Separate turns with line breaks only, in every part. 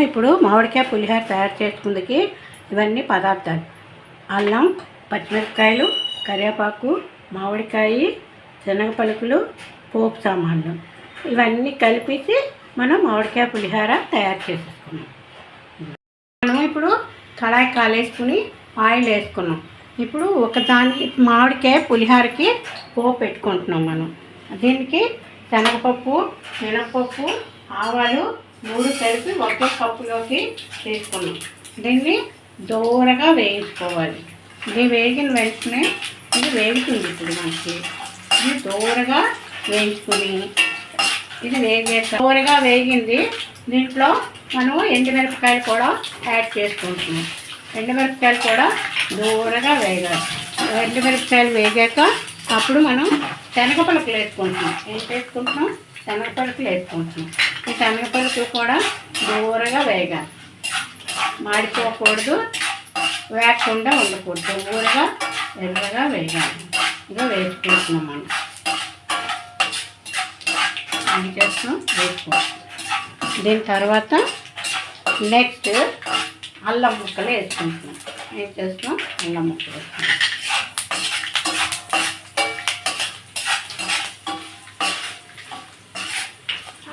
ఇప్పుడు మామిడికాయ పులిహోర తయారు చేసుకుందుకి ఇవన్నీ పదార్థాలు: అల్లం, పచ్చిమిరపకాయలు, కరివేపాకు, మామిడికాయ, శనగ పలుకులు, పోపు సామాన్లు ఇవన్నీ కలిపేసి మనం మామిడికాయ పులిహోర తయారు చేసేసుకున్నాం. మనం ఇప్పుడు కళాయి కాలేసుకుని ఆయిల్ వేసుకున్నాం. ఇప్పుడు ఒకదాని మామిడికాయ పులిహోరకి పోపు పెట్టుకుంటున్నాం. మనం దీనికి శనగపప్పు, మినపప్పు, ఆవాలు 3 కలిపి ఒకే కప్పులోకి తీసుకున్నాం. దీన్ని దూరగా వేయించుకోవాలి. ఇది వేగిన వెంటనే ఇది వేగుతుంది. ఇప్పుడు మనకి ఇది దూరగా వేయించుకుని ఇది దూరగా వేగింది. దీంట్లో మనం ఎండుమిరపకాయలు కూడా యాడ్ చేసుకుంటున్నాం. ఎండుమిరపకాయలు కూడా దూరగా వేగాలి. ఎండుమిరపకాయలు వేగాక అప్పుడు మనం శనగపలుకులు వేసుకుంటున్నాం. ఏం వేసుకుంటున్నాం? శనగపలుకులు వేసుకుంటున్నాం. ఈ శనగపలుకులు కూడా దూరగా వేగాలి. మాడిపోకూడదు, వేగకుండా ఉండకూడదు. దూరగా ఎర్రగా వేగాలి. ఇక వేసుకుంటున్నాం. మనం ఇది చేస్తున్నాం, వేసుకోవాలి. దీని తర్వాత నెక్స్ట్ అల్లం ముక్కలు వేసుకుంటున్నాం. ఏం చేస్తున్నాం? అల్లం ముక్కలు వేసుకుంటాం.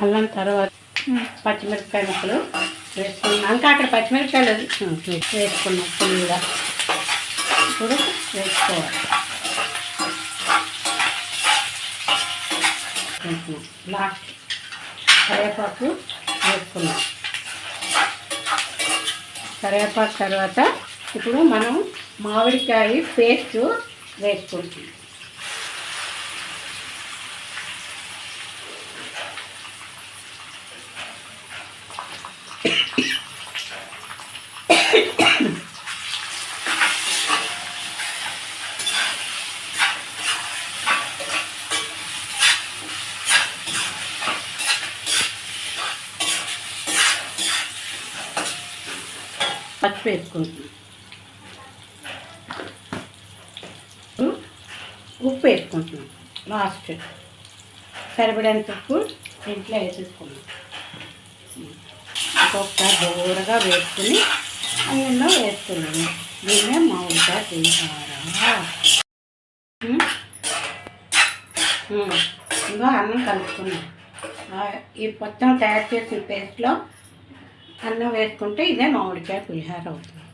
అల్లం తర్వాత పచ్చిమిరపకాయ ముక్కలు వేసుకున్నాం. ఇంకా అక్కడ పచ్చిమిరపకాయలు వేసుకున్నాం ఫుల్గా. ఇప్పుడు వేసుకోవాలి. లాస్ట్ కరివేపాకు వేసుకున్నాం. కరివేపాకు తర్వాత ఇప్పుడు మనం మామిడికాయ పేస్ట్ వేసుకుంటాం. పసుపు వేసుకుంటున్నాం. ఉప్పు వేసుకుంటున్నాం. లాస్ట్ సరిపడేంత ఉప్పు ఇంట్లో వేసేసుకున్నాం. ఒక్కొక్కసారి దూరగా వేసుకుని అన్నంలో వేసుకున్నాము. దీన్నే మామిడికాయ పులిహోర. ఇంకా అన్నం కలుపుకున్నాం. ఈ మొత్తం తయారు చేసిన పేస్ట్లో అన్నం వేసుకుంటే ఇదే మామిడికాయ పులిహోర అవుతుంది.